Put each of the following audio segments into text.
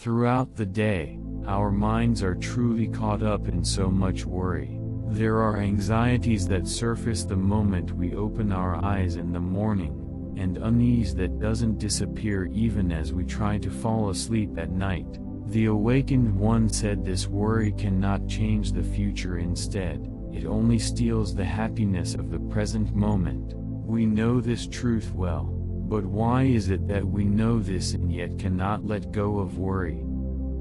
Throughout the day, our minds are truly caught up in so much worry. There are anxieties that surface the moment we open our eyes in the morning, and unease that doesn't disappear even as we try to fall asleep at night. The awakened one said this worry cannot change the future. Instead, it only steals the happiness of the present moment. We know this truth well, but why is it that we know this and yet cannot let go of worry?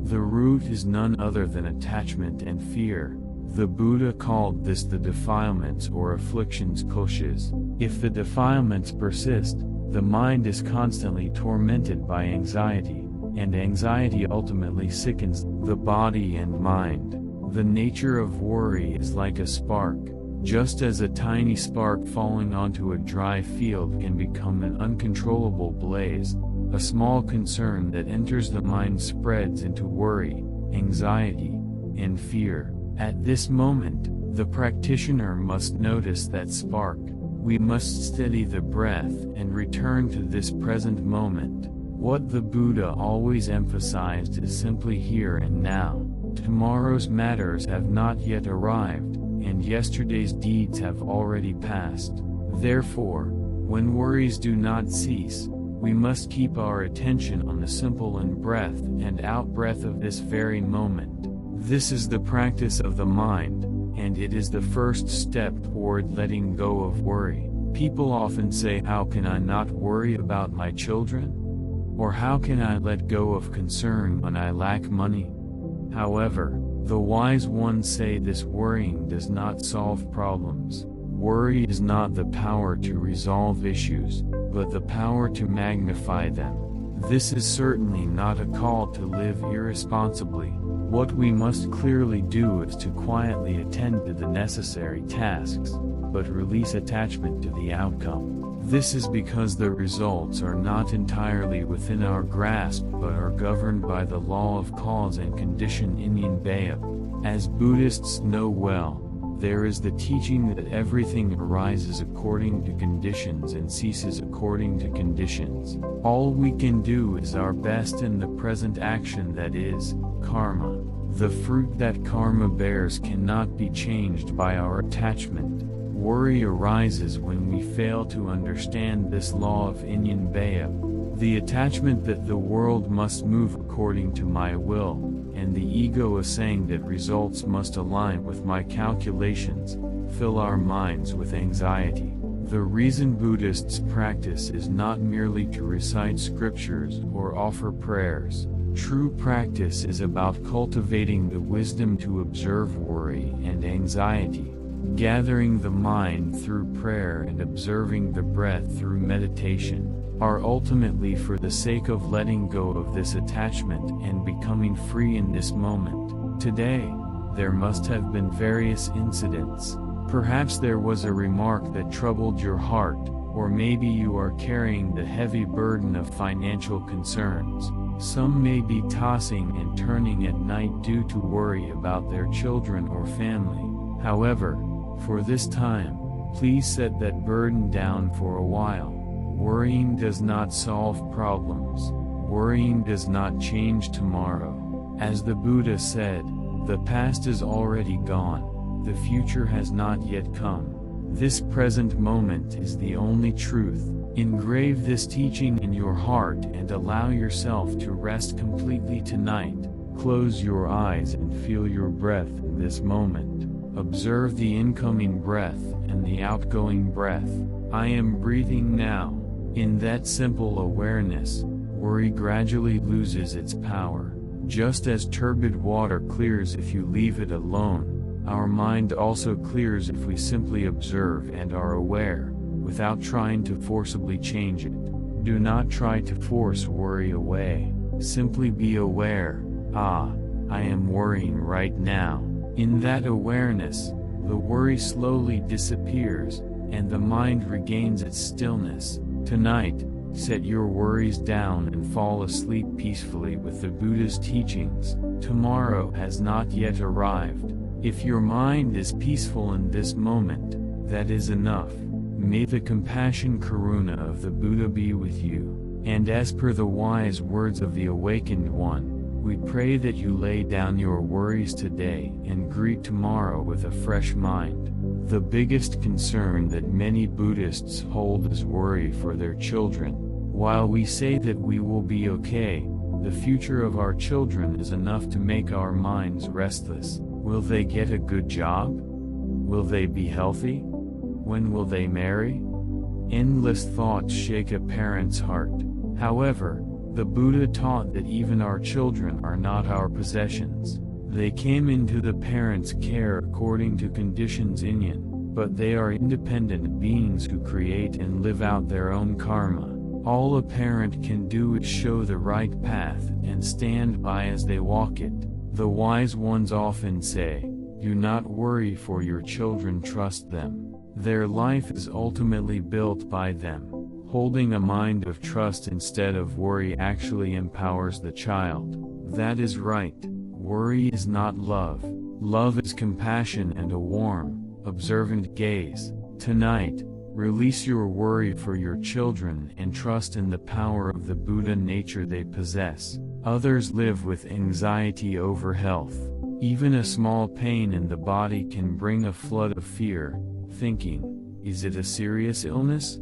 The root is none other than attachment and fear. The Buddha called this the defilements or afflictions koshas. If the defilements persist, the mind is constantly tormented by anxiety, and anxiety ultimately sickens the body and mind. The nature of worry is like a spark. Just as a tiny spark falling onto a dry field can become an uncontrollable blaze, a small concern that enters the mind spreads into worry, anxiety, and fear. At this moment, the practitioner must notice that spark. We must steady the breath and return to this present moment. What the Buddha always emphasized is simply here and now. Tomorrow's matters have not yet arrived, and yesterday's deeds have already passed. Therefore, when worries do not cease, we must keep our attention on the simple in-breath and out-breath of this very moment. This is the practice of the mind, and it is the first step toward letting go of worry. People often say, how can I not worry about my children? Or how can I let go of concern when I lack money? However, the wise ones say this worrying does not solve problems. Worry is not the power to resolve issues, but the power to magnify them. This is certainly not a call to live irresponsibly. What we must clearly do is to quietly attend to the necessary tasks, but release attachment to the outcome. This is because the results are not entirely within our grasp but are governed by the law of cause and condition. Inyeon-beop. As Buddhists know well, there is the teaching that everything arises according to conditions and ceases according to conditions. All we can do is our best in the present action, that is, karma. The fruit that karma bears cannot be changed by our attachment. Worry arises when we fail to understand this law of Inyeon-beop. The attachment that the world must move according to my will, and the ego is saying that results must align with my calculations, fill our minds with anxiety. The reason Buddhists practice is not merely to recite scriptures or offer prayers. True practice is about cultivating the wisdom to observe worry and anxiety, gathering the mind through prayer and observing the breath through meditation, are ultimately for the sake of letting go of this attachment and becoming free in this moment. Today, there must have been various incidents. Perhaps there was a remark that troubled your heart, or maybe you are carrying the heavy burden of financial concerns. Some may be tossing and turning at night due to worry about their children or family. However, for this time, please set that burden down for a while. Worrying does not solve problems. Worrying does not change tomorrow. As the Buddha said, the past is already gone. The future has not yet come. This present moment is the only truth. Engrave this teaching in your heart and allow yourself to rest completely tonight. Close your eyes and feel your breath in this moment. Observe the incoming breath and the outgoing breath. I am breathing now. In that simple awareness, worry gradually loses its power. Just as turbid water clears if you leave it alone, our mind also clears if we simply observe and are aware, without trying to forcibly change it. Do not try to force worry away. Simply be aware. I am worrying right now. In that awareness, the worry slowly disappears, and the mind regains its stillness. Tonight, set your worries down and fall asleep peacefully with the Buddha's teachings. Tomorrow has not yet arrived. If your mind is peaceful in this moment, that is enough. May the compassion karuna of the Buddha be with you. And as per the wise words of the awakened one, We pray that you lay down your worries today and greet tomorrow with a fresh mind. The biggest concern that many Buddhists hold is worry for their children. While we say that we will be okay, the future of our children is enough to make our minds restless. Will they get a good job? Will they be healthy? When will they marry? Endless thoughts shake a parent's heart. However, the Buddha taught that even our children are not our possessions. They came into the parents' care according to conditions Inyeon, but they are independent beings who create and live out their own karma. All a parent can do is show the right path and stand by as they walk it. The wise ones often say, "Do not worry for your children, trust them. Their life is ultimately built by them." Holding a mind of trust instead of worry actually empowers the child. That is right. Worry is not love. Love is compassion and a warm, observant gaze. Tonight, release your worry for your children and trust in the power of the Buddha nature they possess. Others live with anxiety over health. Even a small pain in the body can bring a flood of fear, thinking, "Is it a serious illness?"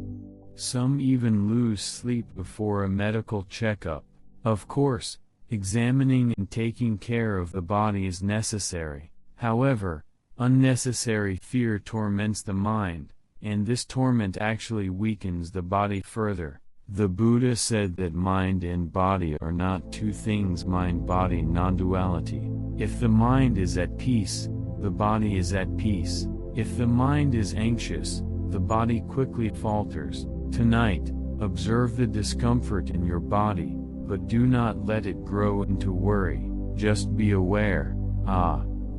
Some even lose sleep before a medical checkup. Of course, examining and taking care of the body is necessary. However, unnecessary fear torments the mind, and this torment actually weakens the body further. The Buddha said that mind and body are not two things, mind-body non-duality. If the mind is at peace, the body is at peace. If the mind is anxious, the body quickly falters. Tonight, observe the discomfort in your body, but do not let it grow into worry. Just be aware,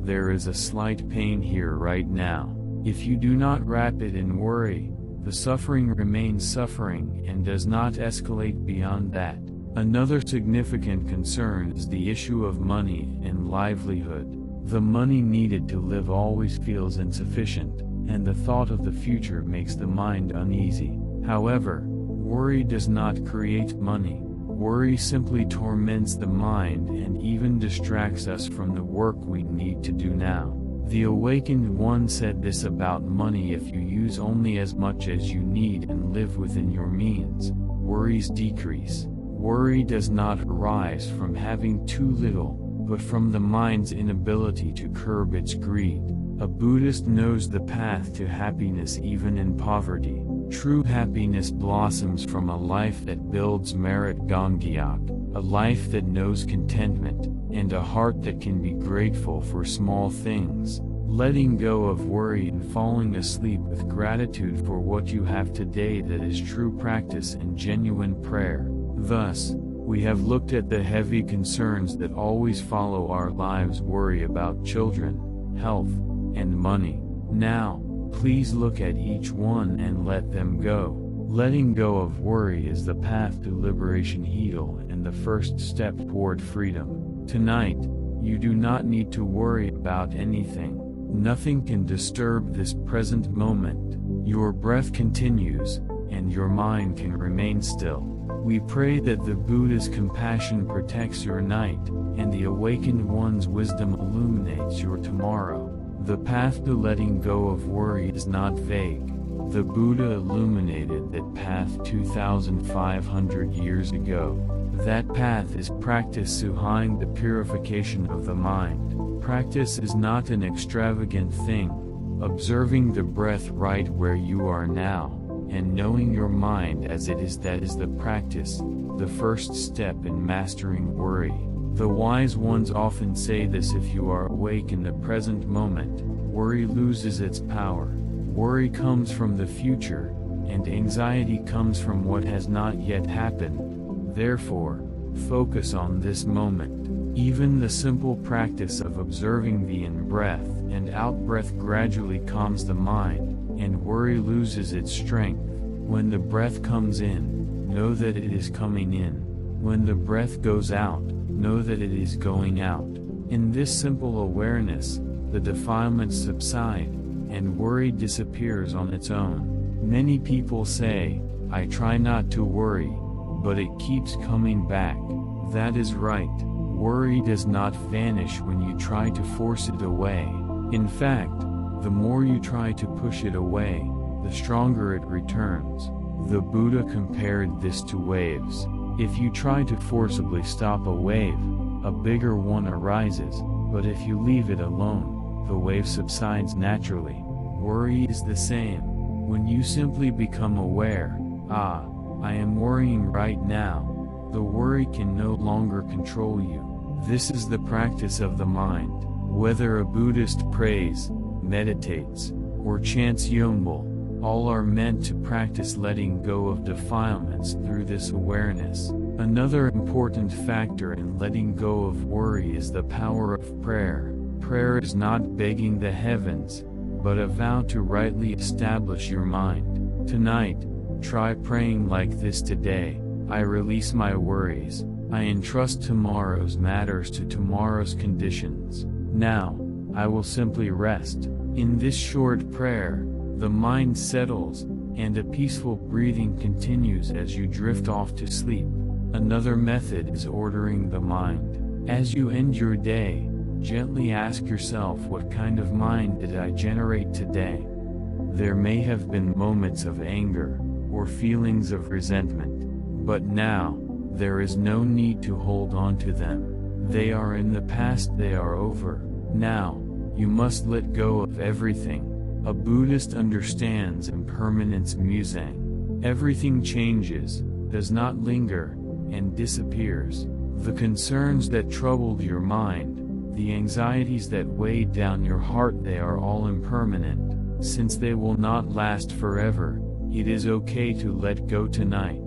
there is a slight pain here right now. If you do not wrap it in worry, the suffering remains suffering and does not escalate beyond that. Another significant concern is the issue of money and livelihood. The money needed to live always feels insufficient, and the thought of the future makes the mind uneasy. However, worry does not create money. Worry simply torments the mind and even distracts us from the work we need to do now. The awakened one said this about money: if you use only as much as you need and live within your means, worries decrease. Worry does not arise from having too little, but from the mind's inability to curb its greed. A Buddhist knows the path to happiness even in poverty. True happiness blossoms from a life that builds merit gongyak, a life that knows contentment, and a heart that can be grateful for small things. Letting go of worry and falling asleep with gratitude for what you have today, that is true practice and genuine prayer. Thus, we have looked at the heavy concerns that always follow our lives: worry about children, health, and money. Now, please look at each one and let them go. Letting go of worry is the path to liberation, heal, and the first step toward freedom. Tonight, you do not need to worry about anything. Nothing can disturb this present moment. Your breath continues, and your mind can remain still. We pray that the Buddha's compassion protects your night, and the awakened one's wisdom illuminates your tomorrow. The path to letting go of worry is not vague. The Buddha illuminated that path 2,500 years ago. That path is practice, soothing the purification of the mind. Practice is not an extravagant thing. Observing the breath right where you are now, and knowing your mind as it is, that is the practice, the first step in mastering worry. The wise ones often say this: if you are awake in the present moment, worry loses its power. Worry comes from the future, and anxiety comes from what has not yet happened. Therefore, focus on this moment. Even the simple practice of observing the in-breath and out-breath gradually calms the mind, and worry loses its strength. When the breath comes in, know that it is coming in. When the breath goes out, know that it is going out. In this simple awareness, the defilements subside, and worry disappears on its own. Many people say, "I try not to worry, but it keeps coming back." That is right. Worry does not vanish when you try to force it away. In fact, the more you try to push it away, the stronger it returns. The Buddha compared this to waves. If you try to forcibly stop a wave, a bigger one arises, but if you leave it alone, the wave subsides naturally. Worry is the same. When you simply become aware, I am worrying right now, the worry can no longer control you. This is the practice of the mind. Whether a Buddhist prays, meditates, or chants Inyeon-beop, all are meant to practice letting go of defilements through this awareness. Another important factor in letting go of worry is the power of prayer. Prayer is not begging the heavens, but a vow to rightly establish your mind. Tonight, try praying like this today: I release my worries. I entrust tomorrow's matters to tomorrow's conditions. Now, I will simply rest. In this short prayer, the mind settles, and a peaceful breathing continues as you drift off to sleep. Another method is ordering the mind. As you end your day, gently ask yourself, what kind of mind did I generate today? There may have been moments of anger, or feelings of resentment, but now, there is no need to hold on to them. They are in the past, they are over. Now, you must let go of everything. A Buddhist understands impermanence musang. Everything changes, does not linger, and disappears. The concerns that troubled your mind, the anxieties that weighed down your heart, they are all impermanent. Since they will not last forever, it is okay to let go tonight.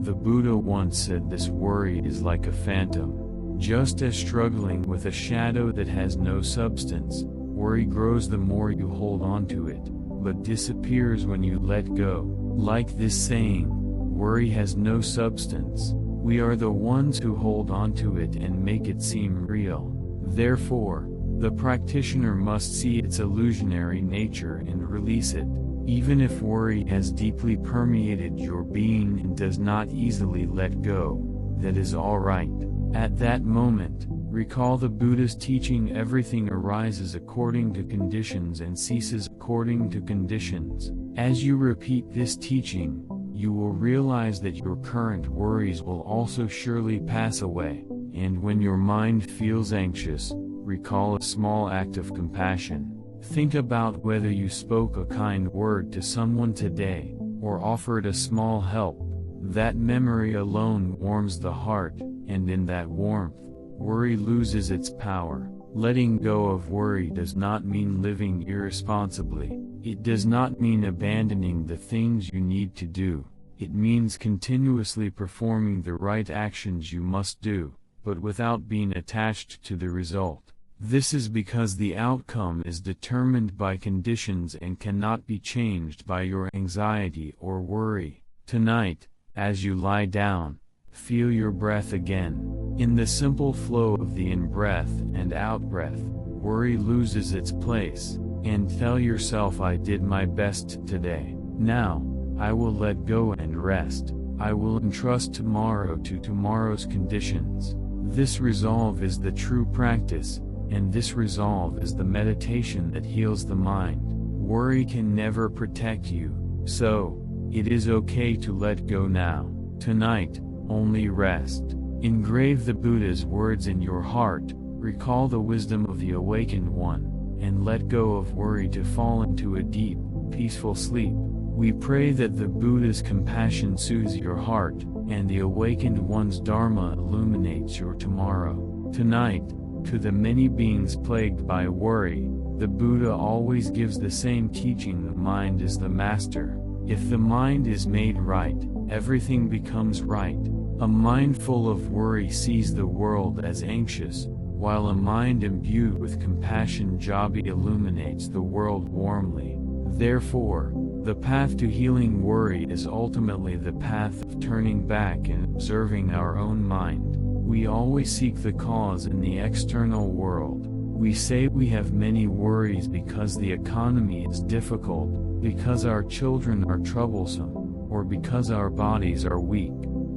The Buddha once said this worry is like a phantom. Just as struggling with a shadow that has no substance, worry grows the more you hold on to it, but disappears when you let go. Like this saying, worry has no substance. We are the ones who hold on to it and make it seem real. Therefore, the practitioner must see its illusionary nature and release it. Even if worry has deeply permeated your being and does not easily let go, that is all right. At that moment, recall the Buddha's teaching: everything arises according to conditions and ceases according to conditions. As you repeat this teaching, you will realize that your current worries will also surely pass away. And when your mind feels anxious, recall a small act of compassion. Think about whether you spoke a kind word to someone today, or offered a small help. That memory alone warms the heart, and in that warmth, worry loses its power. Letting go of worry does not mean living irresponsibly. It does not mean abandoning the things you need to do. It means continuously performing the right actions you must do, but without being attached to the result. This is because the outcome is determined by conditions and cannot be changed by your anxiety or worry. Tonight, as you lie down, feel your breath again. In the simple flow of the in-breath and out-breath, worry loses its place, and tell yourself, I did my best today. Now, I will let go and rest. I will entrust tomorrow to tomorrow's conditions. This resolve is the true practice, and this resolve is the meditation that heals the mind. Worry can never protect you, so, it is okay to let go now. Tonight, only rest. Engrave the Buddha's words in your heart, recall the wisdom of the awakened one, and let go of worry to fall into a deep, peaceful sleep. We pray that the Buddha's compassion soothes your heart, and the awakened one's Dharma illuminates your tomorrow. Tonight, to the many beings plagued by worry, the Buddha always gives the same teaching: the mind is the master. If the mind is made right, everything becomes right. A mind full of worry sees the world as anxious, while a mind imbued with compassion Jabi illuminates the world warmly. Therefore, the path to healing worry is ultimately the path of turning back and observing our own mind. We always seek the cause in the external world. We say we have many worries because the economy is difficult, because our children are troublesome, or because our bodies are weak.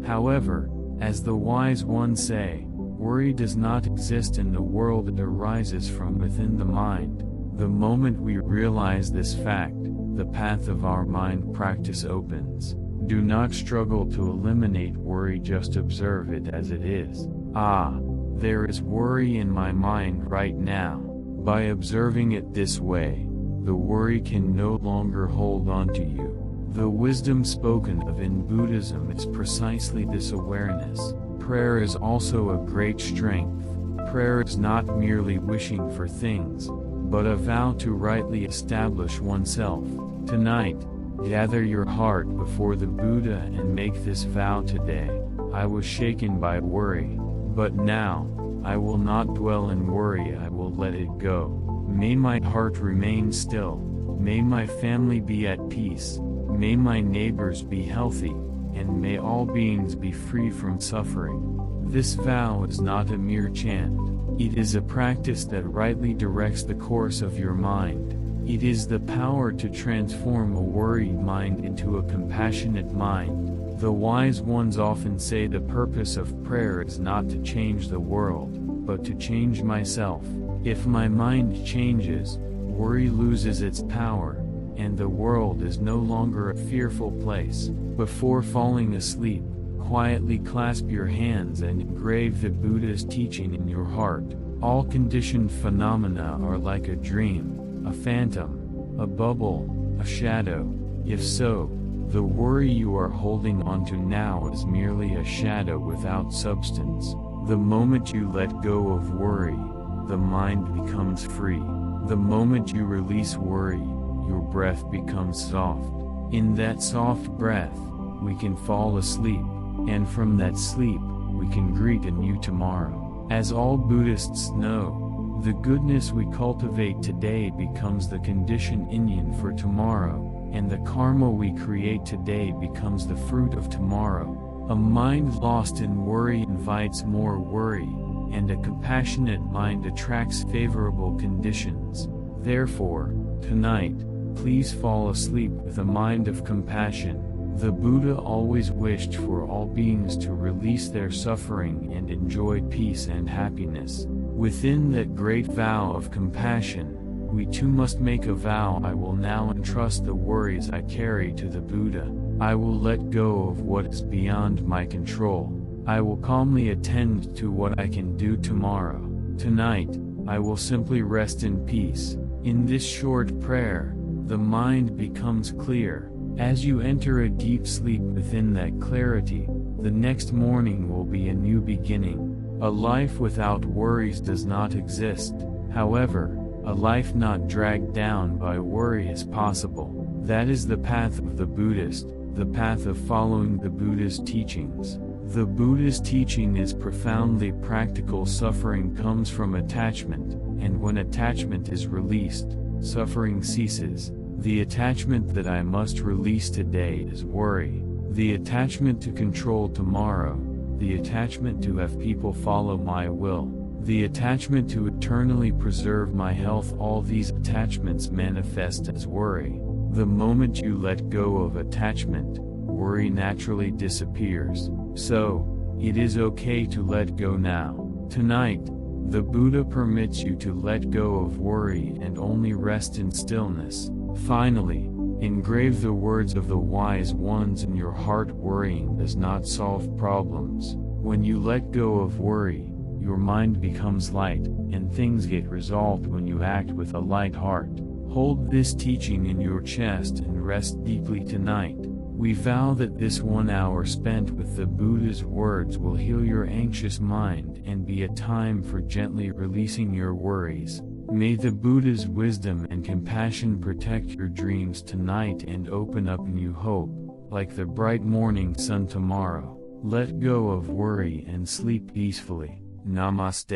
However, as the wise ones say, Worry does not exist in the world, it arises from within the mind. The moment we realize this fact, the path of our mind practice opens. Do not struggle to eliminate worry, just observe it as it is. Ah, there is worry in my mind right now. By observing it this way, the worry can no longer hold on to you. The wisdom spoken of in Buddhism is precisely this awareness. Prayer is also a great strength. Prayer is not merely wishing for things, but a vow to rightly establish oneself. Tonight, gather your heart before the Buddha and make this vow today. I was shaken by worry, but now, I will not dwell in worry, I will let it go. May my heart remain still. May my family be at peace. May my neighbors be healthy, and may all beings be free from suffering. This vow is not a mere chant. It is a practice that rightly directs the course of your mind. It is the power to transform a worried mind into a compassionate mind. The wise ones often say the purpose of prayer is not to change the world, but to change myself. If my mind changes, worry loses its power, and the world is no longer a fearful place. Before falling asleep, quietly clasp your hands and engrave the Buddha's teaching in your heart. All conditioned phenomena are like a dream, a phantom, a bubble, a shadow. If so, the worry you are holding onto now is merely a shadow without substance. The moment you let go of worry, the mind becomes free. The moment you release worry, your breath becomes soft. In that soft breath, we can fall asleep, and from that sleep, we can greet a new tomorrow. As all Buddhists know, the goodness we cultivate today becomes the condition Inyeon for tomorrow, and the karma we create today becomes the fruit of tomorrow. A mind lost in worry invites more worry, and a compassionate mind attracts favorable conditions. Therefore, tonight, please fall asleep with a mind of compassion. The Buddha always wished for all beings to release their suffering and enjoy peace and happiness. Within that great vow of compassion, we too must make a vow. I will now entrust the worries I carry to the Buddha. I will let go of what is beyond my control. I will calmly attend to what I can do tomorrow. Tonight, I will simply rest in peace. In this short prayer, the mind becomes clear. As you enter a deep sleep within that clarity, the next morning will be a new beginning. A life without worries does not exist. However, a life not dragged down by worry is possible. That is the path of the Buddhist, the path of following the Buddha's teachings. The Buddha's teaching is profoundly practical. Suffering comes from attachment, and when attachment is released, suffering ceases. The attachment that I must release today is worry. The attachment to control tomorrow. The attachment to have people follow my will. The attachment to eternally preserve my health. All these attachments manifest as worry. The moment you let go of attachment, worry naturally disappears. So, it is okay to let go now. Tonight, the Buddha permits you to let go of worry and only rest in stillness. Finally, engrave the words of the wise ones in your heart. Worrying does not solve problems. When you let go of worry, your mind becomes light, and things get resolved when you act with a light heart. Hold this teaching in your chest and rest deeply tonight. We vow that this 1 hour spent with the Buddha's words will heal your anxious mind and be a time for gently releasing your worries. May the Buddha's wisdom and compassion protect your dreams tonight and open up new hope, like the bright morning sun tomorrow. Let go of worry and sleep peacefully. Namaste.